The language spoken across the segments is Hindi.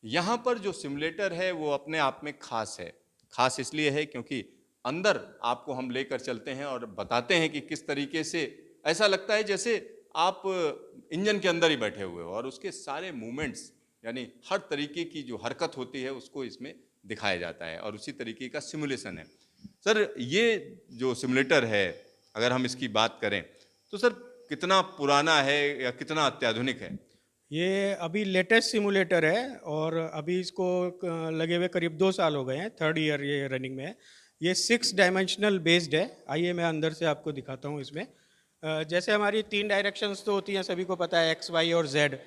यहाँ पर जो सिमुलेटर है वो अपने आप में खास है। खास इसलिए है क्योंकि अंदर आपको हम लेकर चलते हैं और बताते हैं कि किस तरीके से ऐसा लगता है जैसे आप इंजन के अंदर ही बैठे हुए हो, और उसके सारे मूवमेंट्स यानी हर तरीके की जो हरकत होती है उसको इसमें दिखाया जाता है, और उसी तरीके का सिमुलेशन है। सर, ये जो सिमुलेटर है, अगर हम इसकी बात करें तो सर कितना पुराना है या कितना अत्याधुनिक है? ये अभी लेटेस्ट सिमुलेटर है और अभी इसको लगे हुए करीब 2 साल हो गए हैं, 3rd ईयर ये रनिंग में है। ये 6 डायमेंशनल बेस्ड है। आइए मैं अंदर से आपको दिखाता हूँ इसमें। जैसे हमारी 3 डायरेक्शंस तो होती हैं, सभी को पता है, एक्स, वाई और जेड,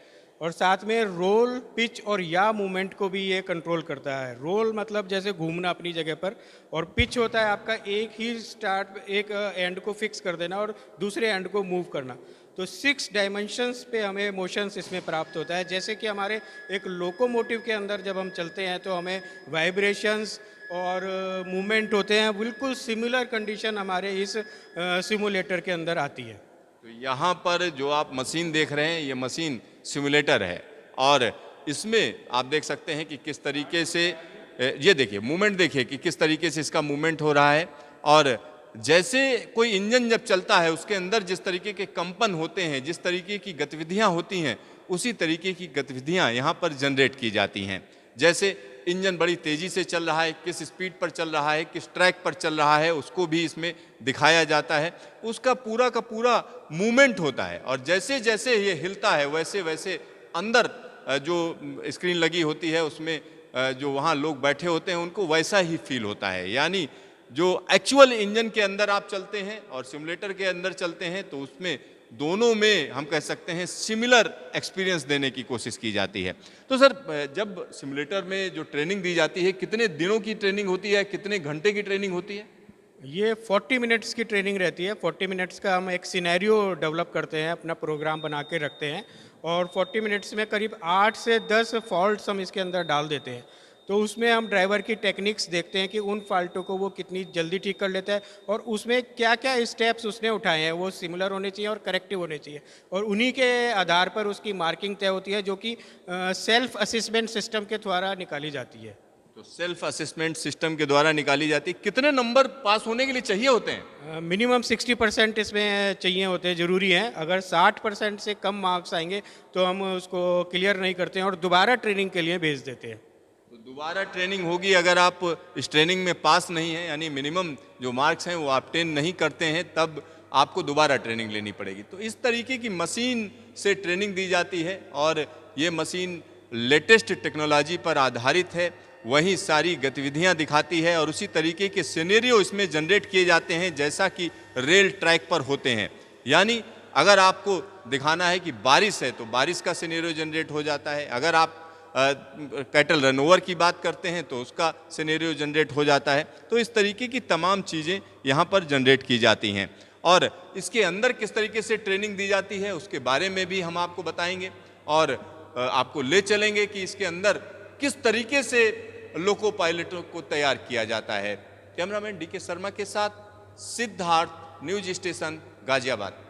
और साथ में रोल, पिच और या मूवमेंट को भी ये कंट्रोल करता है। रोल मतलब जैसे घूमना अपनी जगह पर, और पिच होता है आपका एक ही एक एंड को फिक्स कर देना और दूसरे एंड को मूव करना। तो 6 डायमेंशंस पे हमें मोशंस इसमें प्राप्त होता है। जैसे कि हमारे एक लोकोमोटिव के अंदर जब हम चलते हैं तो हमें वाइब्रेशंस और मूवमेंट होते हैं, बिल्कुल सिमिलर कंडीशन हमारे इस सिमुलेटर के अंदर आती है। तो यहाँ पर जो आप मशीन देख रहे हैं ये मशीन सिमुलेटर है, और इसमें आप देख सकते हैं कि किस तरीके से ये देखिए मूवमेंट, देखिए कि किस तरीके से इसका मूवमेंट हो रहा है। और जैसे कोई इंजन जब चलता है उसके अंदर जिस तरीके के कंपन होते हैं, जिस तरीके की गतिविधियां होती हैं, उसी तरीके की गतिविधियां यहाँ पर जनरेट की जाती हैं। जैसे इंजन बड़ी तेजी से चल रहा है, किस स्पीड पर चल रहा है, किस ट्रैक पर चल रहा है, उसको भी इसमें दिखाया जाता है। उसका पूरा का पूरा मूवमेंट होता है, और जैसे जैसे ये हिलता है वैसे वैसे अंदर जो स्क्रीन लगी होती है उसमें जो वहाँ लोग बैठे होते हैं उनको वैसा ही फील होता है। यानी जो एक्चुअल इंजन के अंदर आप चलते हैं और सिमुलेटर के अंदर चलते हैं तो उसमें दोनों में हम कह सकते हैं सिमिलर एक्सपीरियंस देने की कोशिश की जाती है। तो सर, जब सिमुलेटर में जो ट्रेनिंग दी जाती है, कितने दिनों की ट्रेनिंग होती है, कितने घंटे की ट्रेनिंग होती है? ये 40 मिनट्स की ट्रेनिंग रहती है। 40 मिनट्स का हम एक सिनेरियो डेवलप करते हैं, अपना प्रोग्राम बना के रखते हैं, और 40 मिनट्स में करीब 8 से 10 फॉल्ट्स हम इसके अंदर डाल देते हैं। तो उसमें हम ड्राइवर की टेक्निक्स देखते हैं कि उन फॉल्टों को वो कितनी जल्दी ठीक कर लेता है, और उसमें क्या क्या स्टेप्स उसने उठाए हैं वो सिमिलर होने चाहिए और करेक्टिव होने चाहिए, और उन्हीं के आधार पर उसकी मार्किंग तय होती है, जो कि सेल्फ असेसमेंट सिस्टम के द्वारा निकाली जाती है। तो सेल्फ असेसमेंट सिस्टम के द्वारा निकाली जाती है। कितने नंबर पास होने के लिए चाहिए होते हैं? मिनिमम 60% इसमें चाहिए होते हैं, ज़रूरी हैं। अगर 60% से कम मार्क्स आएंगे तो हम उसको क्लियर नहीं करते हैं और दोबारा ट्रेनिंग के लिए भेज देते हैं। तो दोबारा ट्रेनिंग होगी अगर आप इस ट्रेनिंग में पास नहीं हैं, यानी मिनिमम जो मार्क्स हैं वो आप 10 नहीं करते हैं, तब आपको दोबारा ट्रेनिंग लेनी पड़ेगी। तो इस तरीके की मशीन से ट्रेनिंग दी जाती है, और ये मशीन लेटेस्ट टेक्नोलॉजी पर आधारित है, वही सारी गतिविधियां दिखाती है, और उसी तरीके के सिनेरियो इसमें जनरेट किए जाते हैं जैसा कि रेल ट्रैक पर होते हैं। यानी अगर आपको दिखाना है कि बारिश है तो बारिश का सिनेरियो जनरेट हो जाता है, अगर आप कैटल रनओवर की बात करते हैं तो उसका सिनेरियो जनरेट हो जाता है। तो इस तरीके की तमाम चीज़ें यहाँ पर जनरेट की जाती हैं, और इसके अंदर किस तरीके से ट्रेनिंग दी जाती है उसके बारे में भी हम आपको बताएंगे, और आपको ले चलेंगे कि इसके अंदर किस तरीके से लोको पायलटों को तैयार किया जाता है। कैमरामैन DK शर्मा के साथ सिद्धार्थ, न्यूज स्टेशन, गाजियाबाद।